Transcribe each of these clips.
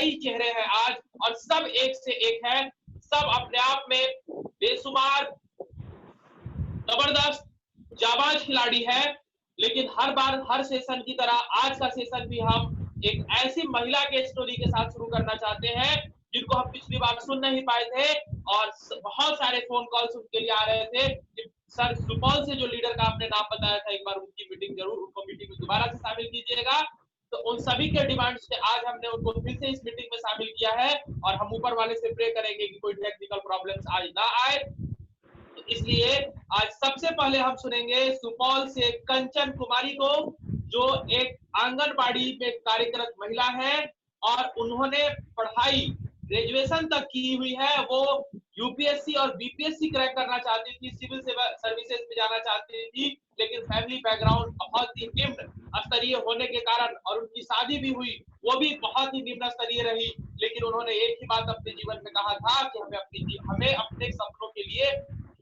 कई चेहरे हैं आज, और सब एक से एक है, सब अपने आप में बेशुमार जबरदस्त जाबाज खिलाड़ी है। लेकिन हर बार हर सेशन की तरह आज का सेशन भी हम एक ऐसी महिला के स्टोरी के साथ शुरू करना चाहते हैं जिनको हम पिछली बार सुन नहीं पाए थे, और बहुत सारे फोन कॉल्स उनके लिए आ रहे थे कि सर सुपौल से जो लीडर का आपने नाम बताया था, एक बार उनकी मीटिंग जरूर, उनको मीटिंग में दोबारा से शामिल कीजिएगा। तो उन सभी के डिमांड्स से आज हमने उनको फिर से इस मीटिंग में शामिल किया है, और हम ऊपर वाले से प्रे करेंगे कि कोई टेक्निकल प्रॉब्लम्स आज ना आए। तो इसलिए आज सबसे पहले हम सुनेंगे सुपौल से कंचन कुमारी को, जो एक आंगनबाड़ी में कार्यरत महिला है, और उन्होंने पढ़ाई ग्रेजुएशन तक की हुई है। वो यूपीएससी और बीपीएससी क्रैक करना चाहती थी, सिविल सर्विसेज में जाना चाहती थी, लेकिन फैमिली बैकग्राउंड बहुत ही निम्न स्तरीय होने के कारण, और उनकी शादी भी हुई वो भी बहुत ही निम्न स्तरीय रही, लेकिन उन्होंने एक ही बात अपने जीवन में कहा था कि हमें अपने सपनों के लिए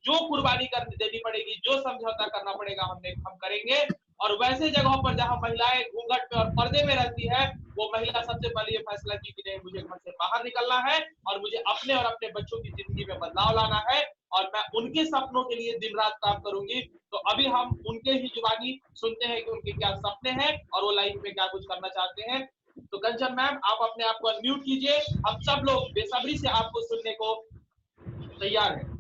जो कुर्बानी कर देनी पड़ेगी, जो समझौता करना पड़ेगा, हम करेंगे। और वैसे जगहों पर जहां महिलाएं घूंघट में और पर्दे में रहती है, वो महिला सबसे पहले ये फैसला की कि नहीं, मुझे घर से बाहर निकलना है और मुझे अपने और अपने बच्चों की जिंदगी में बदलाव लाना है, और मैं उनके सपनों के लिए दिन रात काम करूंगी। तो अभी हम उनके ही जुबानी सुनते हैं कि उनके क्या सपने हैं और वो लाइफ में क्या कुछ करना चाहते हैं। तो कंचन मैम, आप अपने आप को अनम्यूट कीजिए, हम सब लोग बेसब्री से आपको सुनने को तैयार हैं।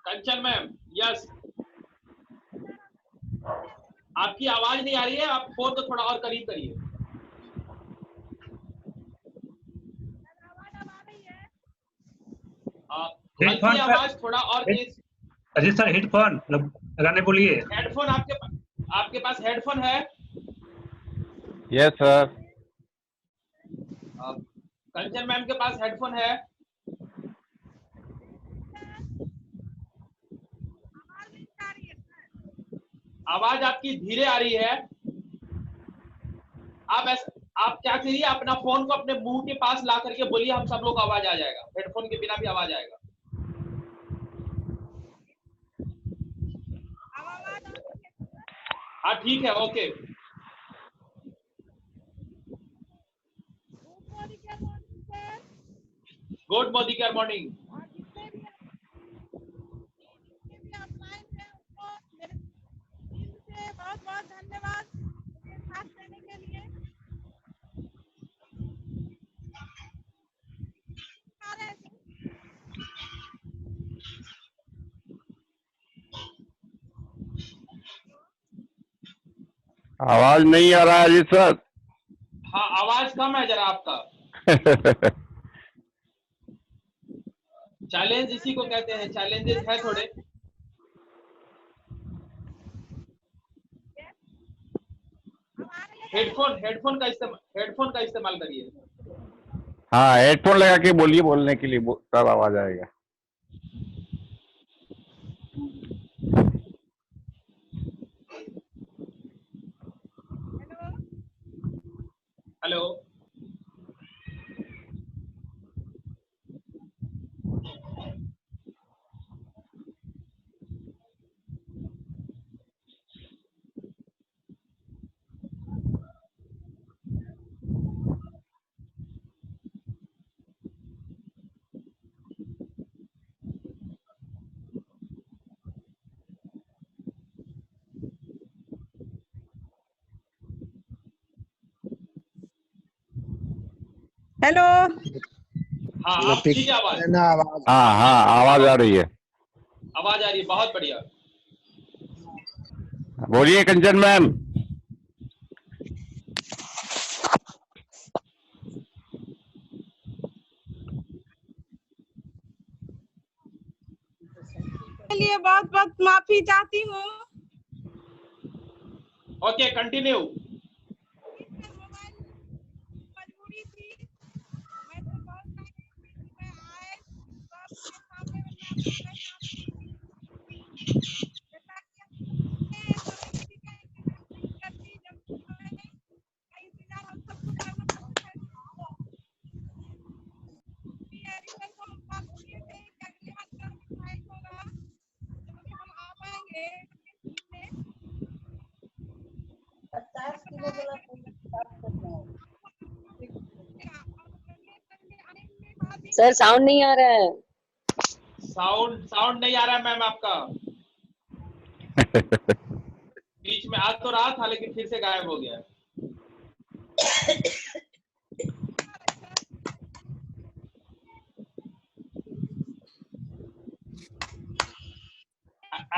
कंचन मैम, यस, आपकी आवाज नहीं आ रही है, आप फोन को थोड़ा और करीब करिए। आपकी आवाज थोड़ा और तेज। अजीत सर हेडफोन लगाने बोलिए। हेडफोन आपके पास हेडफोन है? Yes sir. कंचन मैम के पास हेडफोन है? आवाज आपकी धीरे आ रही है। आप क्या करिए, अपना फोन को अपने मुंह के पास ला करके बोलिए, हम सब लोग को आवाज आ जाएगा, हेडफोन के बिना भी आवाज आएगा। हाँ ठीक है, okay. Good Modi care morning. बहुत बहुत धन्यवाद साथ देने के लिए। आवाज नहीं आ रहा है जी सर। हाँ, आवाज कम है जरा आपका। चैलेंज इसी को कहते हैं, चैलेंजेस है थोड़े। हेडफोन का इस्तेमाल करिए। हाँ, हेडफोन लगा के बोलिए, बोलने के लिए तब आवाज आएगा। हेलो। हेलो। हाँ, आप ठीक है आवाज? हाँ हाँ, आवाज आ रही है। आवाज आ रही है, बहुत बढ़िया। बोलिए कंचन मैम। के लिए बहुत बहुत माफी चाहती हूँ। Okay, continue. मजबूरी थी, मैं तो बहुत मैं आए तो आपके सामने हम सबको करना पड़ता है। सर साउंड नहीं आ रहा है। साउंड नहीं आ रहा है मैम आपका। बीच में आ तो रहा था लेकिन फिर से गायब हो गया।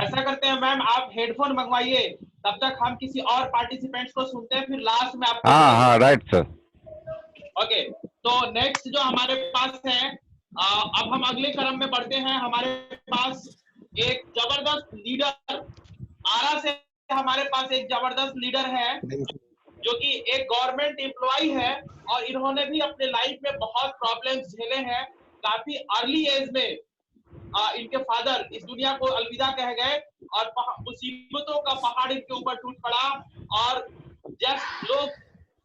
ऐसा करते हैं मैम, आप हेडफोन मंगवाइए, तब तक हम किसी और पार्टिसिपेंट्स को सुनते हैं, फिर लास्ट में आपको। हाँ राइट सर। ओके, तो नेक्स्ट जो हमारे पास है, अब हम अगले क्रम में बढ़ते हैं। हमारे पास एक जबरदस्त लीडर, आरा से हमारे पास एक जबरदस्त लीडर है जो कि एक गवर्नमेंट एम्प्लॉय है, और इन्होंने भी अपने लाइफ में बहुत प्रॉब्लम्स झेले हैं। काफी अर्ली एज में इनके फादर इस दुनिया को अलविदा कह गए, और मुसीबतों का पहाड़ इनके ऊपर टूट पड़ा। और जब लोग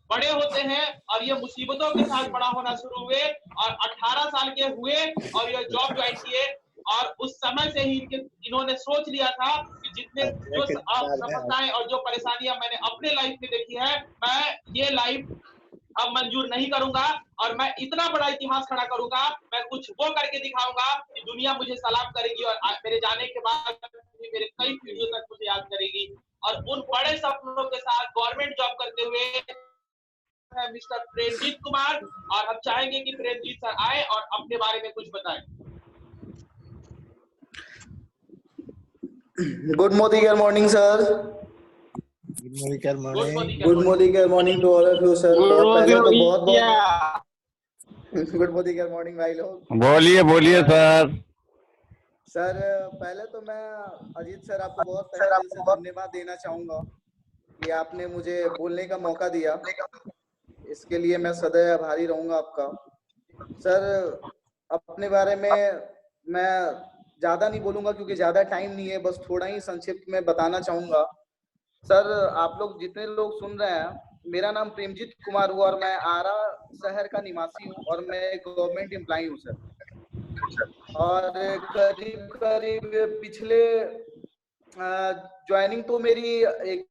बड़े होते हैं और ये मुसीबतों के साथ बड़ा होना शुरू हुए, और 18 साल के हुए और ये जॉब ज्वाइन किए, और उस समय से ही इन्होंने सोच लिया था कि जितने जो समस्याएं और जो परेशानियां मैंने अपने लाइफ में देखी है, मैं ये लाइफ अब मंजूर नहीं करूंगा, और मैं इतना बड़ा इतिहास खड़ा करूंगा, मैं कुछ वो करके दिखाऊंगा कि दुनिया मुझे सलाम करेगी, और मेरे जाने के बाद मेरे कई पीढ़ियों तक मुझे याद करेगी। और उन बड़े सपनों के साथ गवर्नमेंट जॉब करते हुए है मिस्टर प्रेमजीत कुमार, और हम चाहेंगे कि प्रेमजीत सर आए और अपने बारे में कुछ बताएं। Good morning, good morning, sir. Good morning, good morning. Good morning, good morning to all of you, sir. बहुत पहले तो बहुत good morning, good morning भाई लोग। बोलिए सर। सर पहले तो मैं अजीत सर आपको बहुत तहे दिल से धन्यवाद देना चाहूंगा कि आपने मुझे बोलने का मौका दिया। इसके लिए मैं सदैव आभारी रहूंगा आपका। सर अपने बारे में मैं ज्यादा नहीं बोलूंगा क्योंकि ज्यादा टाइम नहीं है, बस थोड़ा ही संक्षिप्त में बताना चाहूंगा। सर आप लोग जितने लोग सुन रहे हैं, मेरा नाम प्रेमजीत कुमार हुआ और मैं आरा शहर का निवासी हूँ और मैं एक गवर्नमेंट एम्प्लॉय हूँ सर। और करीब पिछले ज्वाइनिंग तो मेरी एक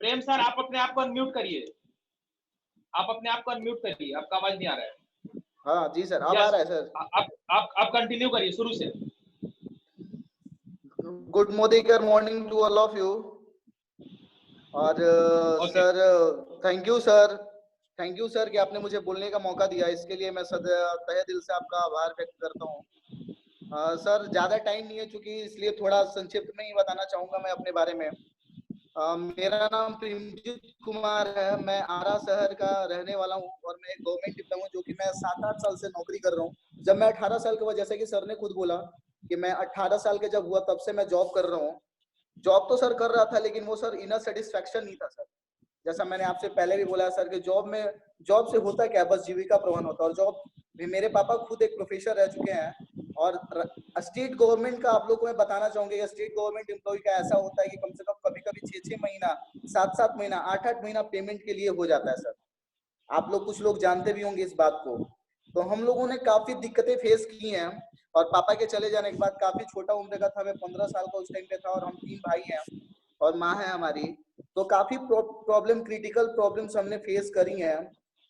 प्रेम सर आप अपने आप को अनम्यूट करिए, आप अपने आप को अनम्यूट करिए, आपका आवाज नहीं आ रहा है। हाँ जी सर, अब आ रहा है सर। आप कंटिन्यू करिए शुरू से। Good morning to all of you. और सर थैंक यू सर कि आपने मुझे बोलने का मौका दिया, इसके लिए मैं तहे दिल से आपका आभार व्यक्त करता हूँ। सर ज्यादा टाइम नहीं है चूंकि, इसलिए थोड़ा संक्षिप्त में ही बताना चाहूंगा मैं अपने बारे में। मेरा नाम प्रेमजीत कुमार है, मैं आरा शहर का रहने वाला हूँ और मैं एक गवर्नमेंट एम्प्लॉय हूँ जो कि मैं 7-8 साल से नौकरी कर रहा हूँ। जब मैं 18 साल का हुआ, जैसे कि सर ने खुद बोला कि मैं 18 साल के जब हुआ तब से मैं जॉब कर रहा हूँ। जॉब तो सर कर रहा था लेकिन वो सर इनर सेटिस्फैक्शन नहीं था सर। जैसा मैंने आपसे पहले भी बोला सर कि जॉब से होता क्या, बस जीविका प्रवाह होता है। और जॉब भी मेरे पापा खुद एक प्रोफेसर रह चुके हैं, और स्टेट गवर्नमेंट का आप लोग को मैं बताना चाहूंगा, स्टेट गवर्नमेंट एम्प्लॉय का ऐसा होता है कि कम से कम कभी 6-6 महीना, 7-7 महीना, 8-8 महीना पेमेंट के लिए हो जाता है सर। आप लोग कुछ लोग जानते भी होंगे इस बात को। तो हम लोगों ने काफी दिक्कतें फेस की हैं, और पापा के चले जाने के बाद काफी छोटा उम्र का था, मैं 15 साल का उस टाइम पे था, और हम 3 भाई हैं और माँ है हमारी। तो काफी क्रिटिकल प्रॉब्लम्स हमने फेस करी हैं।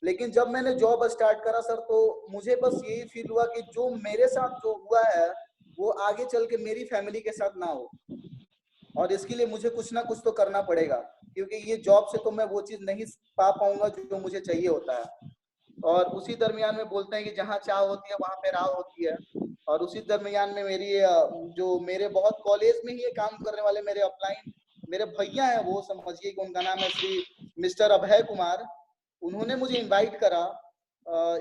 लेकिन जब मैंने जॉब स्टार्ट करा सर, तो मुझे बस यही फील हुआ कि जो मेरे साथ जो हुआ है वो आगे चल के मेरी फैमिली के साथ ना हो, और इसके लिए मुझे कुछ ना कुछ तो करना पड़ेगा, क्योंकि ये जॉब से तो मैं वो चीज नहीं पा पाऊंगा जो मुझे चाहिए होता है। और उसी दरमियान में बोलते हैं कि जहाँ चाह होती है वहां पे राह होती है। और उसी दरमियान में मेरी जो मेरे बहुत कॉलेज में ही काम करने वाले मेरे अपलाइन मेरे भैया हैं, वो समझिए कि उनका नाम है श्री मिस्टर अभय कुमार। उन्होंने मुझे इनवाइट करा,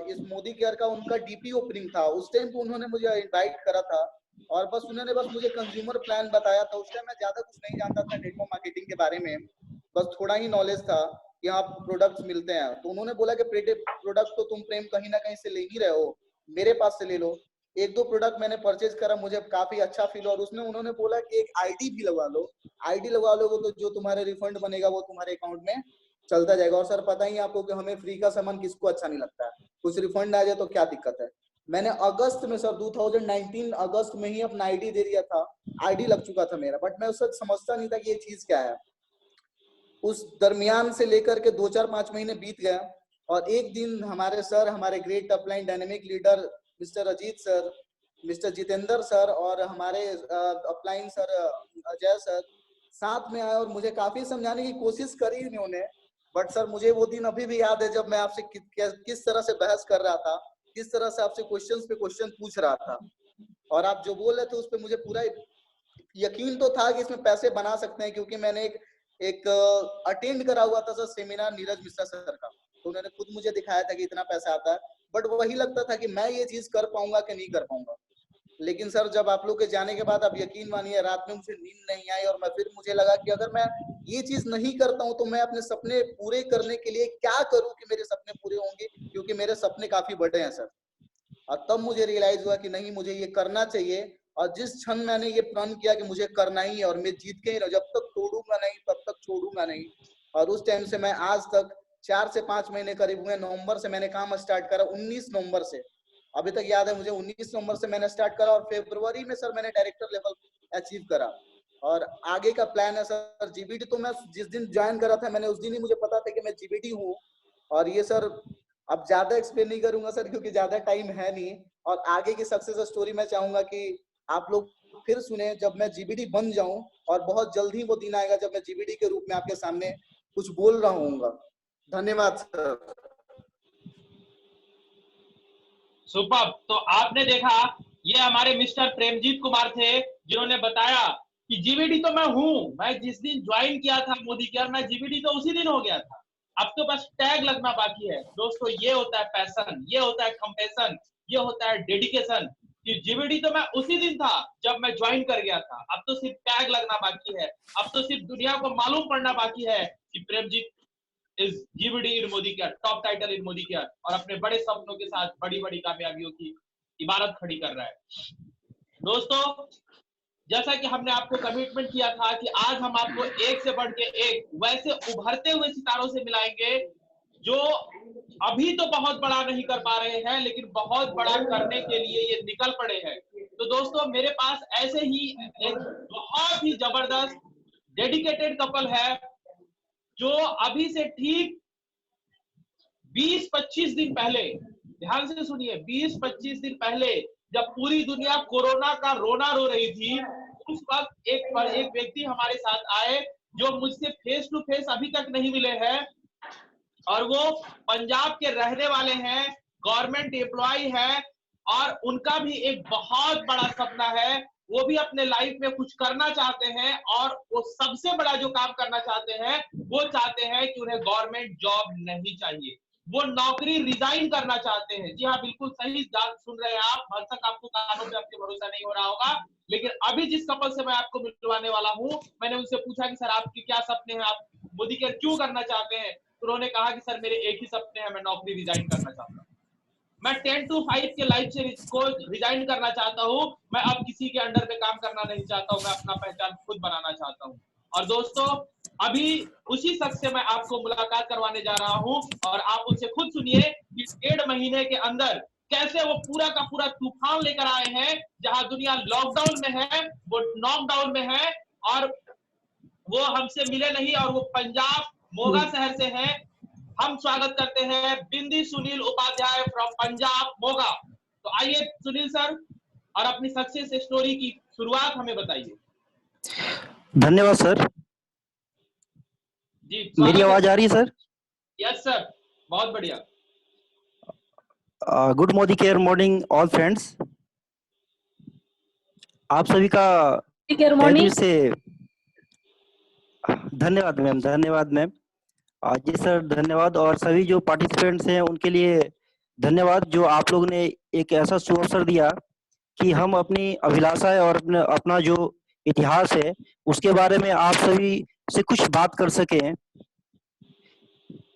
इस मोदी केयर का उनका डीपी ओपनिंग था, उस टाइम पे उन्होंने मुझे इनवाइट करा था। और बस उन्होंने मुझे कंज्यूमर प्लान बताया था। उस टाइम मैं ज्यादा कुछ नहीं जानता था नेटवर्क मार्केटिंग के बारे में, बस थोड़ा ही नॉलेज था कि यहाँ प्रोडक्ट्स मिलते हैं। तो उन्होंने बोला कि प्रोडक्ट तो तुम प्रेम कहीं ना कहीं से ले ही रहे हो, मेरे पास से ले लो। 1-2 प्रोडक्ट मैंने परचेज करा, मुझे काफी अच्छा फील। और उसमें उन्होंने बोला कि एक आईडी भी लगवा लो, आईडी लगवा लोगे तो जो तुम्हारे रिफंड बनेगा वो तुम्हारे अकाउंट में चलता जाएगा। और सर पता ही है आपको कि हमें फ्री का सामान किसको अच्छा नहीं लगता है, कुछ रिफंड आ जाए तो क्या दिक्कत है। मैंने अगस्त में सर 2019 अगस्त में ही अपना आईडी दे दिया था, आईडी लग चुका था मेरा, बट मैं उस वक्त समझता नहीं था कि ये चीज क्या है। उस दरमियान से लेकर के 2-4-5 महीने बीत गया और एक दिन हमारे सर, हमारे great upline dynamic leader mister Ajit sir, mister Jitendra sir और हमारे अपलाइन सर अजय सर साथ में आए और मुझे काफी समझाने की कोशिश करी इन्होंने। बट सर मुझे वो दिन अभी भी याद है जब मैं आपसे किस तरह से बहस कर रहा था, किस तरह से आपसे क्वेश्चंस पे क्वेश्चन पूछ रहा था, और आप जो बोल रहे थे उस पर मुझे पूरा यकीन तो था कि इसमें पैसे बना सकते हैं, क्योंकि मैंने एक अटेंड करा हुआ था sir seminar Neeraj Mishra sir का, तो उन्होंने खुद मुझे दिखाया था कि इतना पैसा आता है। बट वही लगता था कि मैं ये चीज कर पाऊंगा कि नहीं कर पाऊंगा। लेकिन सर जब आप लोग के जाने के बाद, आप यकीन मानिए रात में मुझे नींद नहीं आई, और मुझे लगा कि अगर मैं ये चीज नहीं करता हूं तो मैं अपने सपने पूरे करने के लिए क्या करूं कि मेरे सपने पूरे होंगे, क्योंकि मेरे सपने काफी बड़े हैं सर। और तब मुझे रियलाइज हुआ कि नहीं, मुझे ये करना चाहिए। और जिस क्षण मैंने ये प्रण किया कि मुझे करना ही है और मैं जीत के ही रहूं, जब तक तोड़ूंगा नहीं तब तक छोड़ूंगा नहीं। और उस टाइम से मैं आज तक 4 से 5 महीने करीब हुए, नवंबर से मैंने काम स्टार्ट करा, 19 नवंबर से, अभी तक याद है मुझे, 19 नवंबर से मैंने स्टार्ट करा और फरवरी में सर मैंने डायरेक्टर लेवल अचीव करा। और आगे का प्लान है सर जीबीटी, तो मैं जिस दिन ज्वाइन करा था मैंने उस दिन ही मुझे पता था कि मैं जीबीटी हूँ। और ये सर अब ज्यादा एक्सप्लेन नहीं करूंगा सर क्योंकि ज्यादा टाइम है नहीं, और आगे की सक्सेस स्टोरी मैं चाहूंगा कि आप लोग फिर सुने जब मैं जीबीटी बन जाऊं, और बहुत जल्द ही वो दिन आएगा जब मैं जीबीटी के रूप में आपके सामने कुछ बोल रहा हूँगा। धन्यवाद सर। सुपर। तो आपने देखा, ये हमारे मिस्टर प्रेमजीत कुमार थे जिन्होंने बताया कि जीबीटी तो मैं हूं, मैं जिस दिन ज्वाइन किया था मोदी केयर, मैं जीबीटी तो उसी दिन हो गया था, अब तो बस टैग लगना बाकी है। दोस्तों ये होता है पैशन, ये होता है कंपैशन, ये होता है डेडिकेशन। कि जीबीटी तो मैं उसी दिन था जब मैं ज्वाइन कर गया था, अब तो सिर्फ टैग लगना बाकी है, अब तो सिर्फ दुनिया को मालूम पड़ना बाकी है कि Premjit is GBT in Modi care, top title in Modi care, और अपने बड़े सपनों के साथ बड़ी बड़ी कामयाबियों की इबारत खड़ी कर रहा है। दोस्तों जैसा कि हमने आपको कमिटमेंट किया था कि आज हम आपको एक से बढ़ के एक वैसे उभरते हुए सितारों से मिलाएंगे जो अभी तो बहुत बड़ा नहीं कर पा रहे हैं लेकिन बहुत बड़ा करने के लिए ये निकल पड़े हैं। तो दोस्तों मेरे पास ऐसे ही एक बहुत ही जबरदस्त डेडिकेटेड कपल है जो अभी से ठीक 20-25 दिन पहले, ध्यान से सुनिए, 20-25 दिन पहले जब पूरी दुनिया कोरोना का रोना रो रही थी, उस वक्त एक व्यक्ति हमारे साथ आए जो मुझसे फेस टू फेस अभी तक नहीं मिले हैं, और वो पंजाब के रहने वाले हैं, गवर्नमेंट एम्प्लॉय है, और उनका भी एक बहुत बड़ा सपना है, वो भी अपने लाइफ में कुछ करना चाहते हैं, और वो सबसे बड़ा जो काम करना चाहते हैं वो चाहते हैं कि उन्हें गवर्नमेंट जॉब नहीं चाहिए, वो नौकरी रिजाइन करना चाहते हैं। जी हाँ, बिल्कुल सही सुन रहे हैं आप, भर तक आपको कानों पे आपके भरोसा नहीं हो रहा होगा। लेकिन अभी जिस कपल से मैं आपको मिलवाने वाला हूँ, मैंने उनसे पूछा कि सर आपके क्या सपने हैं, आप मोदी केयर क्यों करना चाहते हैं, तो उन्होंने कहा कि सर मेरे एक ही सपने हैं, मैं नौकरी रिजाइन करना चाहता हूँ, मैं 10 to 5 के लाइफ से को रिजाइन करना चाहता हूँ, मैं अब किसी के अंडर में काम करना नहीं चाहता हूँ, मैं अपना पहचान खुद बनाना चाहता हूँ। और दोस्तों अभी उसी शख्स से मैं आपको मुलाकात करवाने जा रहा हूँ, और आप उनसे खुद सुनिए कि 1.5 महीने के अंदर कैसे वो पूरा का पूरा तूफान लेकर आए हैं। जहां दुनिया लॉकडाउन में है वो नॉकडाउन में है, और वो हमसे मिले नहीं, और वो पंजाब मोगा शहर से हैं। हम स्वागत करते हैं बिंदी सुनील उपाध्याय फ्रॉम पंजाब मोगा। तो आइए सुनील सर, और अपनी सक्सेस स्टोरी की शुरुआत हमें बताइए। धन्यवाद सर। जी मेरी आवाज आ रही है सर? यस सर, बहुत बढ़िया। Good Modi care morning all friends. आप सभी का तहे दिल से धन्यवाद मैम, धन्यवाद मैम। जी सर धन्यवाद, और सभी जो पार्टिसिपेंट्स हैं उनके लिए धन्यवाद जो आप लोग ने एक ऐसा सुअवसर दिया कि हम अपनी अभिलाषाएं और अपना जो इतिहास है उसके बारे में आप सभी से कुछ बात कर सकें।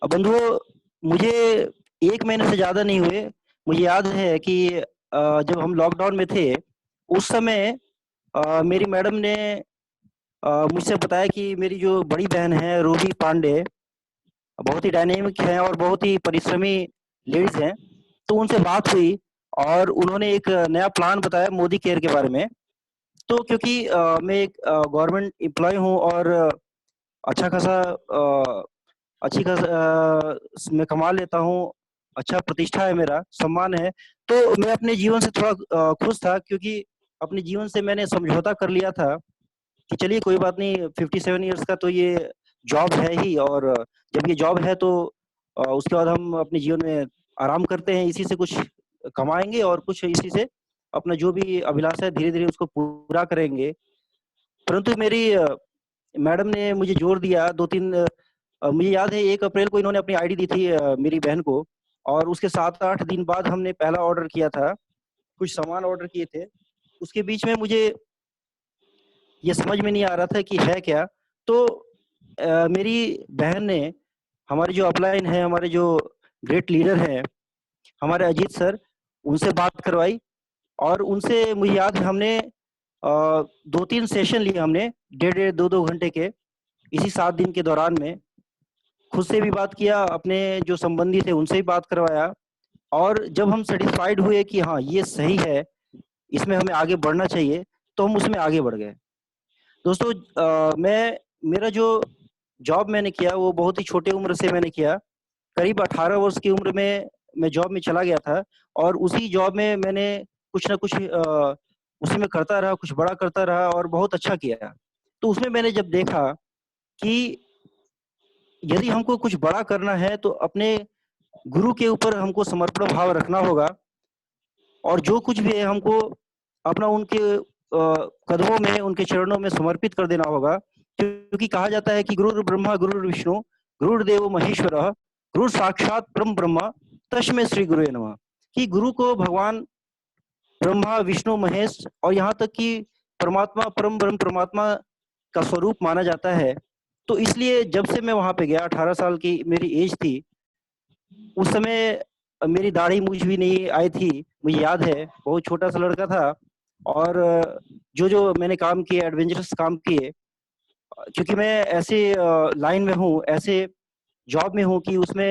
बंधुओं, मुझे 1 महीने से ज्यादा नहीं हुए, मुझे याद है कि जब हम लॉकडाउन में थे उस समय मेरी मैडम ने मुझसे बताया कि मेरी जो बड़ी बहन है रूबी पांडे, बहुत ही डायनेमिक हैं और बहुत ही परिश्रमी लेडीज हैं। तो उनसे बात हुई और उन्होंने एक नया प्लान बताया मोदी केयर के बारे में। तो क्योंकि मैं एक गवर्नमेंट एम्प्लॉय हूँ और अच्छा खासा मैं कमा लेता हूँ, अच्छा प्रतिष्ठा है, मेरा सम्मान है, तो मैं अपने जीवन से थोड़ा खुश था, क्योंकि अपने जीवन से मैंने समझौता कर लिया था कि चलिए कोई बात नहीं, 57 इयर्स का तो ये जॉब है ही, और जब ये जॉब है तो उसके बाद हम अपने जीवन में आराम करते हैं, इसी से कुछ कमाएंगे और कुछ इसी से अपना जो भी अभिलाषा है धीरे धीरे उसको पूरा करेंगे। परंतु मेरी मैडम ने मुझे जोर दिया 2-3 मुझे याद है 1 अप्रैल को इन्होंने अपनी आईडी दी थी मेरी बहन को, और उसके 7-8 दिन बाद हमने पहला ऑर्डर किया था, कुछ सामान ऑर्डर किए थे। उसके बीच में मुझे ये समझ में नहीं आ रहा था कि है क्या। तो मेरी बहन ने हमारे जो अपलाइन है, हमारे जो ग्रेट लीडर हैं हमारे अजीत सर, उनसे बात करवाई, और उनसे मुझे याद है हमने 2-3 सेशन लिए हमने, 1.5 2-2 घंटे के, इसी 7 दिन के दौरान में खुद से भी बात किया, अपने जो संबंधी थे उनसे भी बात करवाया, और जब हम सेटिस्फाइड हुए कि हाँ ये सही है, इसमें हमें आगे बढ़ना चाहिए, तो हम उसमें आगे बढ़ गए। दोस्तों मेरा जो जॉब मैंने किया वो बहुत ही छोटे उम्र से मैंने किया, करीब 18 वर्ष की उम्र में मैं जॉब में चला गया था, और उसी जॉब में मैंने कुछ ना कुछ उसी में करता रहा, कुछ बड़ा करता रहा और बहुत अच्छा किया। तो उसमें मैंने जब देखा कि यदि हमको कुछ बड़ा करना है तो अपने गुरु के ऊपर हमको समर्पण भाव रखना होगा, और जो कुछ भी है हमको अपना उनके कदमों में, उनके चरणों में समर्पित कर देना होगा, क्योंकि कहा जाता है कि गुरु ब्रह्मा गुरु विष्णु गुरुर्देव महेश्वरः गुरु साक्षात परम ब्रह्म तस्मै श्री गुरुवे नमः, कि गुरु को भगवान ब्रह्मा विष्णु महेश और यहाँ तक कि परमात्मा, परम ब्रह्म परमात्मा का स्वरूप माना जाता है। तो इसलिए जब से मैं वहां पे गया, 18 साल की मेरी एज थी, उस समय मेरी दाढ़ी मूछ भी नहीं आई थी, मुझे याद है, बहुत छोटा सा लड़का था, और जो मैंने काम किए, एडवेंचरस काम किए, क्योंकि मैं ऐसे लाइन में हूँ, ऐसे जॉब में हूँ कि उसमें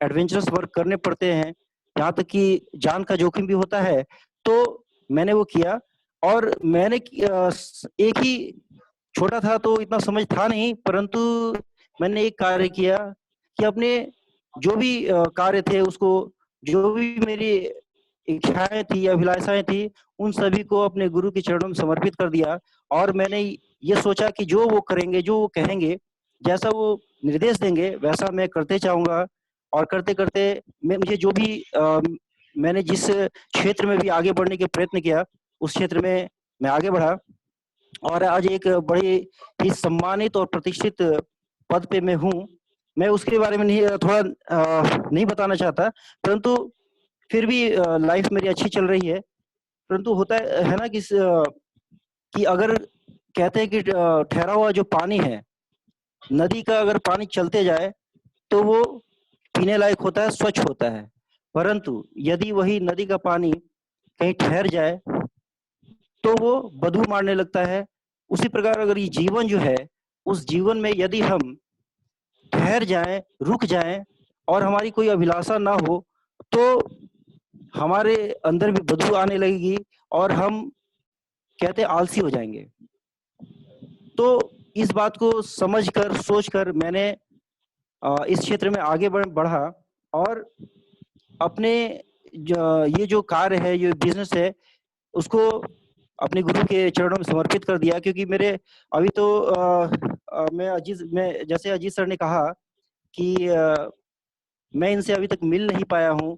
एडवेंचरस वर्क करने पड़ते हैं, यहाँ तक कि जान का जोखिम भी होता है। तो मैंने वो किया, और मैंने एक ही छोटा था तो इतना समझ था नहीं, परंतु मैंने एक कार्य किया कि अपने जो भी कार्य थे उसको, जो भी मेरी इच्छाएं थी, अभिलाषाएं थी, उन सभी को अपने गुरु के चरणों में समर्पित कर दिया, और मैंने ये सोचा कि जो वो करेंगे, जो वो कहेंगे, जैसा वो निर्देश देंगे वैसा मैं करते जाऊंगा, और करते करते मुझे जो भी मैंने जिस क्षेत्र में भी आगे बढ़ने के प्रयत्न किया, उस क्षेत्र में मैं आगे बढ़ा, और आज एक बड़े ही सम्मानित और प्रतिष्ठित पद पे मैं हूँ। मैं उसके बारे में थोड़ा नहीं बताना चाहता, परंतु फिर भी लाइफ मेरी अच्छी चल रही है। परंतु होता है ना कि अगर कहते हैं कि ठहरा हुआ जो पानी है, नदी का अगर पानी चलते जाए तो वो पीने लायक होता है, स्वच्छ होता है, परंतु यदि वही नदी का पानी कहीं ठहर जाए तो वो बदबू मारने लगता है। उसी प्रकार अगर ये जीवन जो है, उस जीवन में यदि हम ठहर जाएं, रुक जाएं, और हमारी कोई अभिलाषा ना हो, तो हमारे अंदर भी बदबू आने लगेगी और हम कहते आलसी हो जाएंगे। तो इस बात को समझकर, सोचकर मैंने इस क्षेत्र में आगे बढ़ा, और अपने ये जो कार्य है, ये बिजनेस है, उसको अपने गुरु के चरणों में समर्पित कर दिया। क्योंकि मेरे अभी तो मैं जैसे अजीत सर ने कहा कि मैं इनसे अभी तक मिल नहीं पाया हूँ,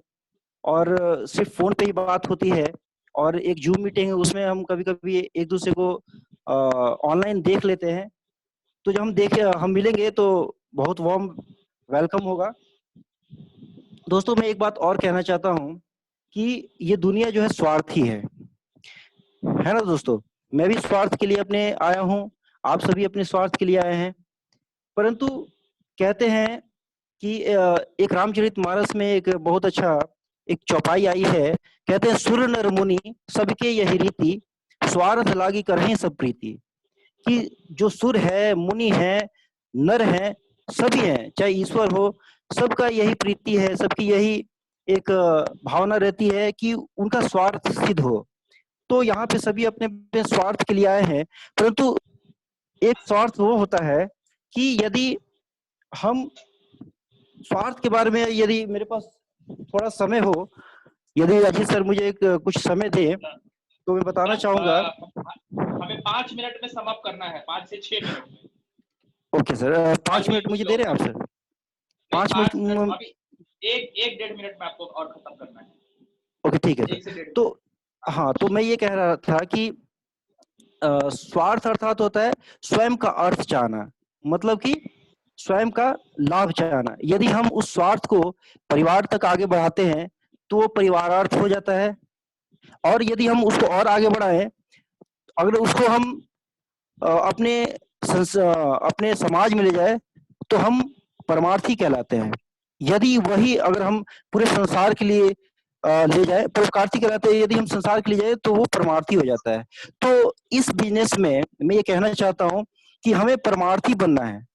और सिर्फ फोन पे ही बात होती है, और एक जूम मीटिंग है, उसमें हम कभी कभी एक दूसरे को ऑनलाइन देख लेते हैं। तो जब हम मिलेंगे तो बहुत वार्म वेलकम होगा। दोस्तों मैं एक बात और कहना चाहता हूँ कि ये दुनिया जो है स्वार्थी है ना दोस्तों। मैं भी स्वार्थ के लिए अपने आया हूँ, आप सभी अपने स्वार्थ के लिए आए हैं, परंतु कहते हैं कि एक रामचरितमानस में एक बहुत अच्छा एक चौपाई आई है, कहते हैं सुर नर मुनि सबके यही रीति, स्वार्थ लागी करहीं सब प्रीति। कि जो सुर है, मुनि है, नर है, सभी हैं, चाहे ईश्वर हो, सबका यही प्रीति है, सबकी यही एक भावना रहती है कि उनका स्वार्थ सिद्ध हो। तो यहाँ पे सभी अपने अपने स्वार्थ के लिए आए हैं, परंतु एक स्वार्थ वो होता है कि यदि हम स्वार्थ के बारे में, यदि मेरे पास थोड़ा समय हो, यदि अजीत सर मुझे एक कुछ समय दे तो मैं बताना चाहूंगा। हमें 5 मिनट में समाप्त करना है, 5 से 6 मिनट में। ओके सर, 5 मिनट मुझे दे रहे हैं आप सर? 5 मिनट अभी एक 1.5 मिनट में आपको और खत्म करना है। ओके ठीक है सर। तो हाँ, तो मैं ये कह रहा था कि स्वार्थ अर्थात होता है स्वयं का अर्थ चाहना, मतलब कि स्वयं का लाभ चाहना। यदि हम उस स्वार्थ को परिवार तक आगे बढ़ाते हैं तो वो परिवारार्थ हो जाता है, और यदि हम उसको और आगे बढ़ाएं, अगर उसको हम अपने समाज में ले जाए तो हम परमार्थी कहलाते हैं। यदि वही अगर हम पूरे संसार के लिए ले जाए, परोपकारी कहलाते हैं। यदि हम संसार के लिए जाए तो वो परमार्थी हो जाता है। तो इस बिजनेस में मैं ये कहना चाहता हूँ कि हमें परमार्थी बनना है,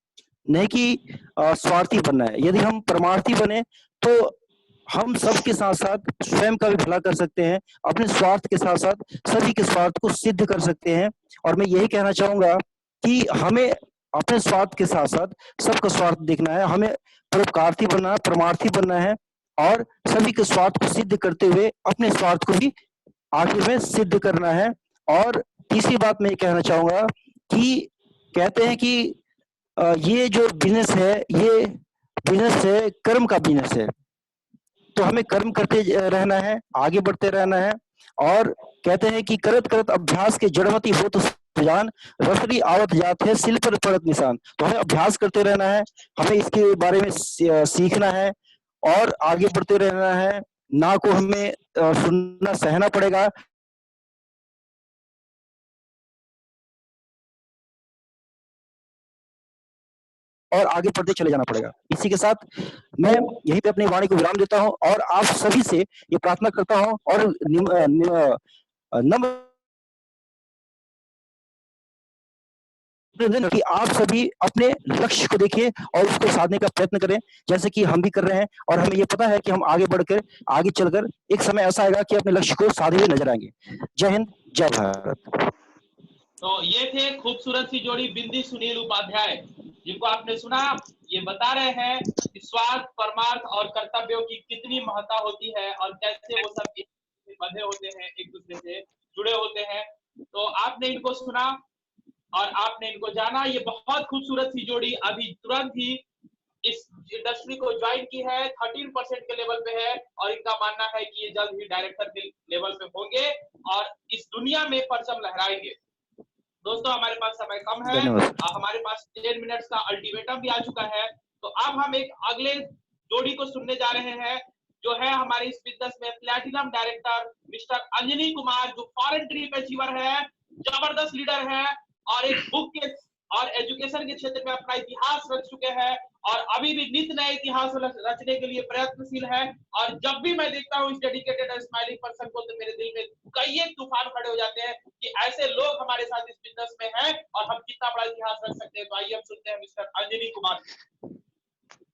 नहीं कि स्वार्थी बनना है। यदि हम परमार्थी बने तो हम सबके साथ साथ स्वयं का भी भला कर सकते हैं, अपने स्वार्थ के साथ साथ सभी के स्वार्थ को सिद्ध कर सकते हैं। और मैं यही कहना चाहूंगा कि हमें अपने स्वार्थ के साथ साथ सबका स्वार्थ देखना है, हमें परोपकारी बनना है, परमार्थी बनना है, और सभी के स्वार्थ को सिद्ध करते हुए अपने स्वार्थ को भी आखिर में सिद्ध करना है। और तीसरी बात मैं ये कहना चाहूंगा कि कहते हैं कि ये जो बिजनेस है, ये बिजनेस है, कर्म का बिजनेस है। तो हमें कर्म करते रहना है, आगे बढ़ते रहना है। और कहते हैं कि करत करत अभ्यास के जड़मती हो तो जान, रसरी आवत जात है सिल पर पड़त निशान। तो हमें अभ्यास करते रहना है, हमें इसके बारे में सीखना है और आगे बढ़ते रहना है। ना को हमें सुनना सहना पड़ेगा, और आगे बढ़ते चले जाना पड़ेगा। इसी के साथ मैं यहीं पे अपनी वाणी को विराम देता हूं और आप सभी से ये प्रार्थना करता हूं और नम्र कि आप सभी अपने लक्ष्य को देखिए और उसको साधने का प्रयत्न करें, जैसे कि हम भी कर रहे हैं। और हमें ये पता है कि हम आगे बढ़कर, आगे चलकर एक समय ऐसा आएगा कि अपने लक्ष्य को साधे हुए नजर आएंगे। जय हिंद, जय भारत। तो ये थे खूबसूरत सी जोड़ी बिंदी सुनील उपाध्याय, जिनको आपने सुना। ये बता रहे हैं कि स्वार्थ, परमार्थ और कर्तव्यों की कितनी महत्ता होती है और कैसे वो सब बंधे होते हैं, एक दूसरे से जुड़े होते हैं। तो आपने इनको सुना और आपने इनको जाना। ये बहुत खूबसूरत सी जोड़ी अभी तुरंत ही इस इंडस्ट्री को ज्वाइन की है, 13% के लेवल पे है, और इनका मानना है कि ये जल्द ही डायरेक्टर के लेवल पे होंगे और इस दुनिया में परचम लहराएंगे। दोस्तों, हमारे पास समय कम है, हमारे पास 10 मिनट्स का अल्टीमेटम भी आ चुका है। तो अब हम एक अगले जोड़ी को सुनने जा रहे हैं, जो है हमारे इस बिजनेस में platinum director mister Anjani Kumar, जो फॉरेन ट्रिप अचीवर है, जबरदस्त लीडर है और एक बुक के और एजुकेशन के क्षेत्र में अपना इतिहास रच चुके हैं और अभी भी नित नए इतिहास रचने के लिए प्रयत्नशील है। और जब भी मैं देखता हूँ इस डेडिकेटेड और स्माइलिंग पर्सन को, तो मेरे दिल में कई एक तूफान खड़े हो जाते हैं कि ऐसे लोग हमारे साथ इस बिजनेस में हैं और हम कितना बड़ा इतिहास रच सकते हैं। तो आइए हम सुनते हैं mister Anjani Kumar.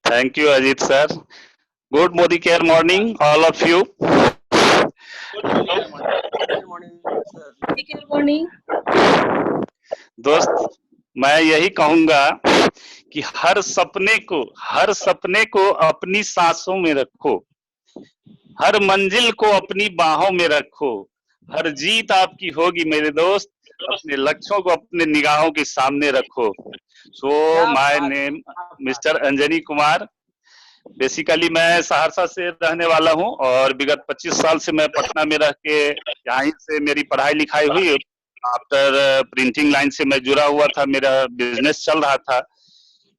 Thank you Ajit sir. Good Modi care morning all of you. Good morning. दोस्त, मैं यही कहूंगा कि हर सपने को अपनी सांसों में रखो, हर मंजिल को अपनी बाहों में रखो, हर जीत आपकी होगी मेरे दोस्त, अपने लक्ष्यों को अपने निगाहों के सामने रखो। So my name mister Anjani Kumar. Basically मैं सहरसा से रहने वाला हूं और विगत 25 साल से मैं पटना में रह के यहीं से मेरी पढ़ाई लिखाई हुई। आफ्टर प्रिंटिंग लाइन से मैं जुड़ा हुआ था, मेरा बिजनेस चल रहा था।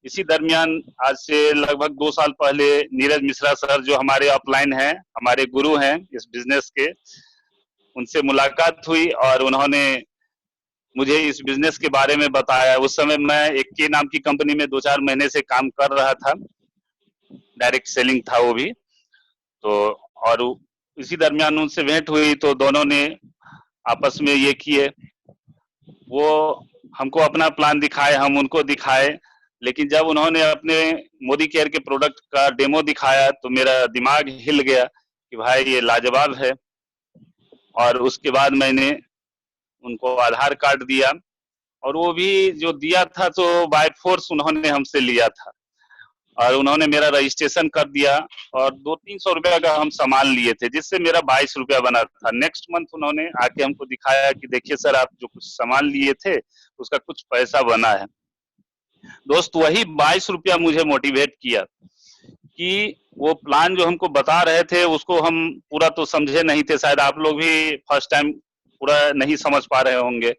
इसी दरमियान आज से लगभग 2 साल पहले नीरज मिश्रा सर, जो हमारे अपलाइन हैं, हमारे गुरु हैं इस बिजनेस के, उनसे मुलाकात हुई और उन्होंने मुझे इस बिजनेस के बारे में बताया। उस समय मैं एक के नाम की कंपनी में 2-4 महीने से काम कर रहा था, डायरेक्ट सेलिंग था वो भी। तो और इसी दरमियान उनसे भेंट हुई तो दोनों ने आपस में ये किए, वो हमको अपना प्लान दिखाए, हम उनको दिखाए, लेकिन जब उन्होंने अपने मोदी केयर के प्रोडक्ट का डेमो दिखाया तो मेरा दिमाग हिल गया कि भाई ये लाजवाब है। और उसके बाद मैंने उनको आधार कार्ड दिया, और वो भी जो दिया था तो बाय फोर्स उन्होंने हमसे लिया था, और उन्होंने मेरा रजिस्ट्रेशन कर दिया, और 200-300 रुपया का हम सामान लिए थे, जिससे मेरा 22 रुपया बना था। नेक्स्ट मंथ उन्होंने आके हमको दिखाया कि देखिए सर, आप जो कुछ सामान लिए थे उसका कुछ पैसा बना है। दोस्त, वही 22 रुपया मुझे मोटिवेट किया कि वो प्लान जो हमको बता रहे थे उसको हम पूरा तो समझे नहीं थे, शायद आप लोग भी फर्स्ट टाइम पूरा नहीं समझ पा रहे होंगे,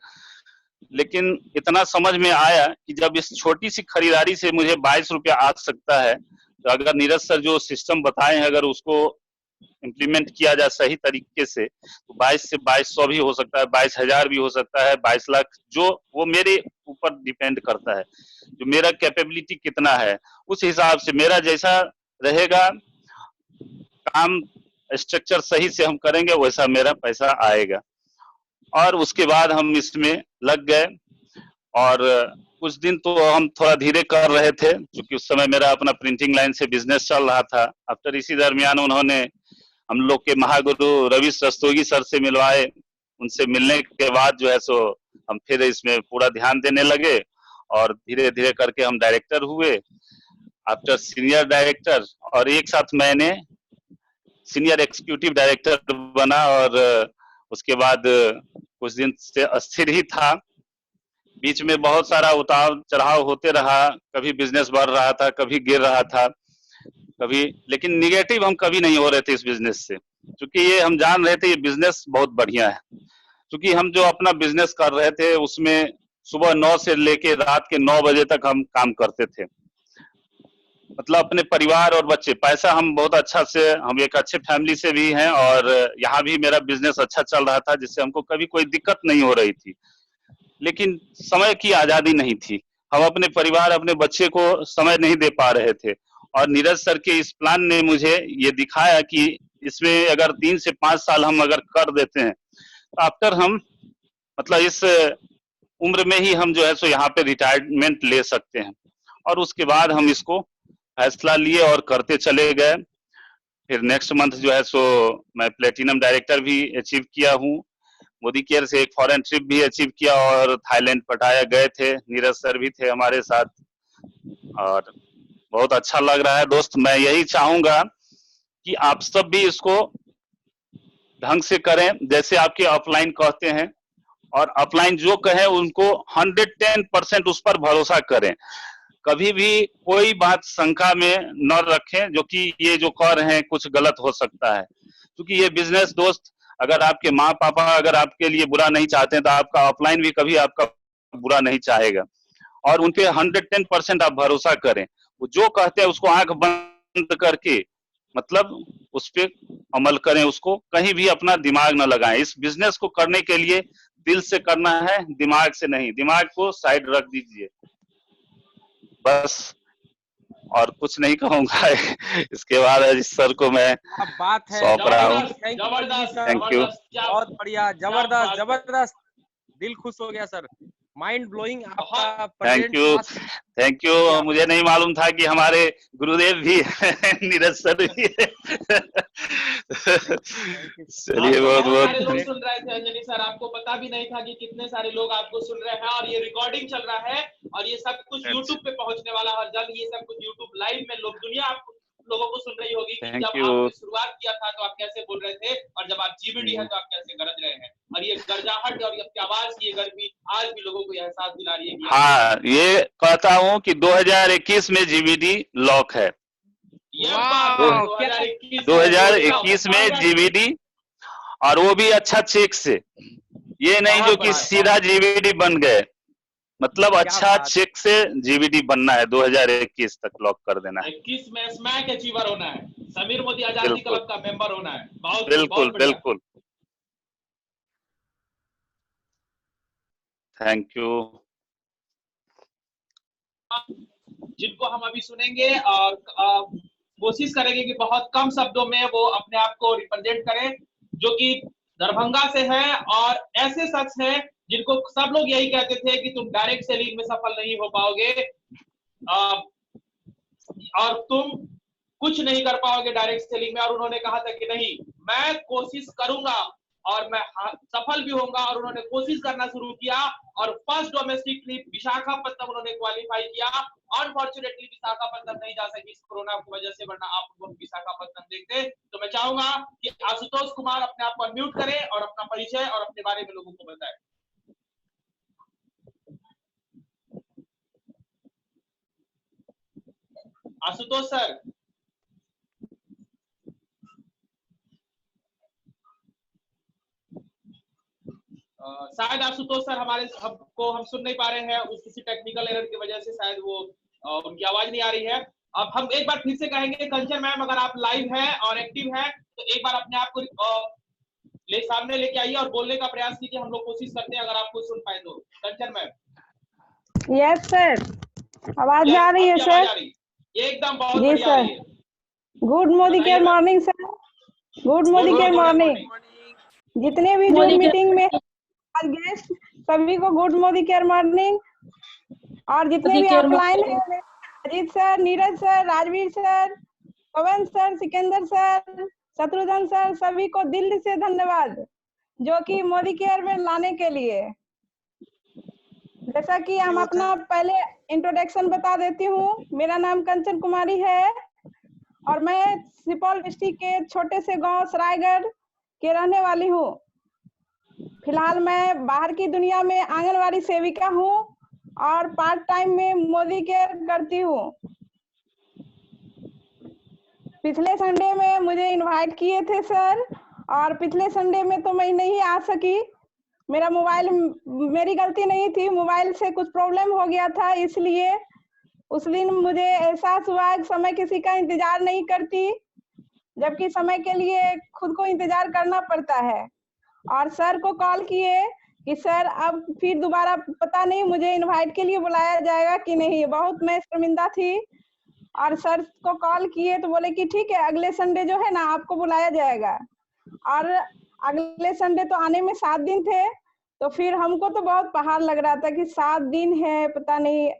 लेकिन इतना समझ में आया कि जब इस छोटी सी खरीदारी से मुझे 22 रुपया आ सकता है, तो अगर नीरज सर जो सिस्टम बताए हैं अगर उसको इम्प्लीमेंट किया जाए सही तरीके से, तो 22 से 2200 भी हो सकता है, 22,000 भी हो सकता है, 22 लाख, जो वो मेरे ऊपर डिपेंड करता है, जो मेरा कैपेबिलिटी कितना है उस हिसाब से मेरा जैसा रहेगा काम स्ट्रक्चर सही से हम करेंगे वैसा मेरा पैसा आएगा। और उसके बाद हम इसमें लग गए, और कुछ दिन तो हम थोड़ा धीरे कर रहे थे क्योंकि उस समय मेरा अपना प्रिंटिंग लाइन से बिजनेस चल रहा था। आफ्टर इसी दरमियान उन्होंने हम लोग के महागुरु रवीश रस्तोगी सर से मिलवाए। उनसे मिलने के बाद जो है सो हम फिर इसमें पूरा ध्यान देने लगे, और धीरे धीरे करके हम डायरेक्टर हुए, आफ्टर सीनियर डायरेक्टर, और एक साथ मैंने सीनियर एग्जीक्यूटिव डायरेक्टर बना। और उसके बाद कुछ दिन से अस्थिर ही था, बीच में बहुत सारा उतार चढ़ाव होते रहा, कभी बिजनेस बढ़ रहा था, कभी गिर रहा था, कभी, लेकिन निगेटिव हम कभी नहीं हो रहे थे इस बिजनेस से, क्योंकि ये हम जान रहे थे ये बिजनेस बहुत बढ़िया है। क्योंकि हम जो अपना बिजनेस कर रहे थे उसमें सुबह 9 से लेके रात के 9 बजे तक हम काम करते थे, मतलब अपने परिवार और बच्चे, पैसा हम बहुत अच्छा से, हम एक अच्छे फैमिली से भी हैं, और यहाँ भी मेरा बिजनेस अच्छा चल रहा था जिससे हमको कभी कोई दिक्कत नहीं हो रही थी। लेकिन समय की आजादी नहीं थी, हम अपने परिवार अपने बच्चे को समय नहीं दे पा रहे थे। और नीरज सर के इस प्लान ने मुझे ये दिखाया कि इसमें अगर 3 से 5 साल हम अगर कर देते हैं तो आफ्टर हम, मतलब इस उम्र में ही हम जो है सो यहाँ पे रिटायरमेंट ले सकते हैं। और उसके बाद हम इसको फैसला लिए और करते चले गए। फिर नेक्स्ट मंथ जो है सो मैं प्लेटिनम डायरेक्टर भी अचीव किया हूँ, मोदी केयर से एक फॉरेन ट्रिप भी अचीव किया, और थाईलैंड पटाया गए थे, नीरज सर भी थे हमारे साथ, और बहुत अच्छा लग रहा है। दोस्त, मैं यही चाहूंगा कि आप सब भी इसको ढंग से करें, जैसे आपके ऑफलाइन कहते हैं, और ऑफलाइन जो कहें उनको 110% उस पर भरोसा करें, कभी भी कोई बात शंका में न रखें जो कि ये जो कर रहे हैं कुछ गलत हो सकता है। क्योंकि ये बिजनेस, दोस्त, अगर आपके माँ पापा अगर आपके लिए बुरा नहीं चाहते हैं तो आपका ऑफलाइन भी कभी आपका बुरा नहीं चाहेगा। और उन पे 110% आप भरोसा करें, वो जो कहते हैं उसको आंख बंद करके, मतलब उस पे अमल करें, उसको कहीं भी अपना दिमाग न लगाएं। इस बिजनेस को करने के लिए दिल से करना है, दिमाग से नहीं। दिमाग को साइड रख दीजिए, बस, और कुछ नहीं कहूंगा। इसके बाद अजीत सर को मैं क्या बात है, सौंप रहा हूँ। जबरदस्त, थैंक यू। बहुत बढ़िया, जबरदस्त जबरदस्त, दिल खुश हो गया सर, माइंड ब्लोइंग आपका थैंक यू, थैंक यू। मुझे नहीं मालूम था कि हमारे गुरुदेव भी नीरज सर भी। चलिए, बहुत बहुत सारे लोग सुन रहे थे अंजनी सर, आपको पता भी नहीं था कि कितने सारे लोग आपको सुन रहे हैं, और ये रिकॉर्डिंग चल रहा है, और ये सब कुछ यूट्यूब पे पहुंचने वाला है, और जल्द ये सब कुछ यूट्यूब लाइव में लोग, दुनिया आप लोगों को सुन रही होगी कि जब आपने शुरुआत किया था तो आप कैसे बोल रहे थे, और जब आप जीबीडी है तो आप कैसे गरज रहे हैं। और ये गरजाहट और आपकी आवाज की ये गर्मी आज भी लोगों को यह एहसास दिला रही है कि हाँ, ये कहता हूँ कि 2021 में जीबीडी लॉक है। 2021 में जीबीडी, और वो भी अच्छा चेक से, ये नहीं जो कि सीधा जीबीडी बन गए, मतलब अच्छा चेक से जीबीडी बनना है। 2021 तक लॉक कर देना है। 21 में स्मैक अचीवर होना है, समीर मोदी आजादी क्लब का मेंबर होना है। बहुत बिल्कुल बिल्कुल, थैंक यू। जिनको हम अभी सुनेंगे, और कोशिश करेंगे कि बहुत कम शब्दों में वो अपने आप को रिप्रेजेंट करें, जो कि दरभंगा से है, और ऐसे शख्स हैं जिनको सब लोग यही कहते थे कि तुम डायरेक्ट सेलिंग में सफल नहीं हो पाओगे, और तुम कुछ नहीं कर पाओगे डायरेक्ट सेलिंग में। और उन्होंने कहा था कि नहीं, मैं कोशिश करूंगा और मैं सफल भी होऊंगा। और उन्होंने कोशिश करना शुरू किया और फर्स्ट डोमेस्टिक ट्रिप विशाखापट्टनम उन्होंने क्वालिफाई किया। अनफॉर्चुनेटली विशाखापट्टनम नहीं जा सकी इस कोरोना की वजह से, वरना आप लोग विशाखापट्टनम देखते। तो मैं चाहूंगा कि आशुतोष कुमार अपने आप को अनम्यूट करें और अपना परिचय और अपने बारे में लोगों को बताएं। आशुतोष सर। शायद आशुतोष सर हम सुन नहीं पा रहे हैं, उस किसी टेक्निकल एरर की वजह से शायद वो उनकी आवाज नहीं आ रही है। अब हम एक बार फिर से कहेंगे, कंचन मैम अगर आप लाइव हैं और एक्टिव हैं तो एक बार अपने आप को सामने लेके आइए और बोलने का प्रयास कीजिए। हम लोग कोशिश करते हैं अगर आपको सुन पाए तो। कंचन मैम। यस सर, आवाज आ रही है सर? एकदम बहुत बढ़िया आ रही है। Good Modi care morning sir. Good Modi care morning. जितने भी जो मीटिंग में आज गेस्ट सभी को गुड मोदी केयर मॉर्निंग। और जितने भी ऑफलाइन है, Ajit sir, Neeraj sir, Rajveer sir, Pawan sir, Sikandar sir, Shatrughan sir, सभी को दिल से धन्यवाद जो कि मोदी केयर में लाने के लिए। जैसा कि हम अपना पहले इंट्रोडक्शन बता देती हूँ। मेरा नाम कंचन कुमारी है और मैं सुपौल डिस्ट्रिक्ट के छोटे से गांव सरायगढ़ के रहने वाली हूँ। फिलहाल मैं बाहर की दुनिया में आंगनवाड़ी सेविका हूँ और पार्ट टाइम में मोदी केयर करती हूँ। पिछले संडे में मुझे इनवाइट किए थे सर, और पिछले संडे में तो मैं नहीं आ सकी। मेरा मोबाइल, मेरी गलती नहीं थी, मोबाइल से कुछ प्रॉब्लम हो गया था, इसलिए उस दिन मुझे एहसास हुआ कि समय किसी का इंतजार नहीं करती, जबकि समय के लिए खुद को इंतजार करना पड़ता है। और सर को कॉल किए कि सर अब फिर दोबारा पता नहीं मुझे इनवाइट के लिए बुलाया जाएगा कि नहीं। बहुत मैं शर्मिंदा थी और सर को कॉल किए तो बोले कि ठीक है, अगले संडे जो है ना आपको बुलाया जाएगा। और अगले संडे तो आने में 7 दिन थे, तो फिर हमको तो बहुत पहाड़ लग रहा था कि 7 दिन है, पता नहीं।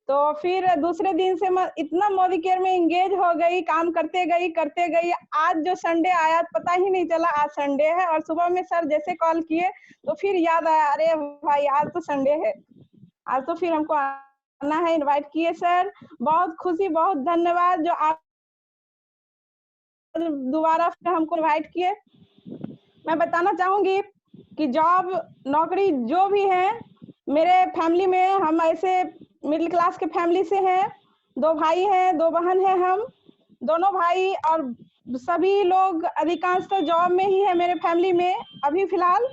तो फिर दूसरे दिन से मैं इतना मोदी केयर में एंगेज हो गई, काम करते गई। आज जो संडे आया पता ही नहीं चला आज संडे है। और सुबह में सर जैसे कॉल किए तो फिर याद आया, अरे भाई आज तो संडे है, आज तो फिर हमको आना है। इनवाइट किए सर, बहुत खुशी, बहुत धन्यवाद जो आप दोबारा फिर हमको इनवाइट किए। मैं बताना चाहूंगी कि जॉब नौकरी जो भी है, मेरे फैमिली में हम ऐसे मिडिल क्लास के फैमिली से हैं। 2 भाई हैं, 2 बहन हैं। हम दोनों भाई और सभी लोग अधिकांश तो जॉब में ही है मेरे फैमिली में अभी फिलहाल।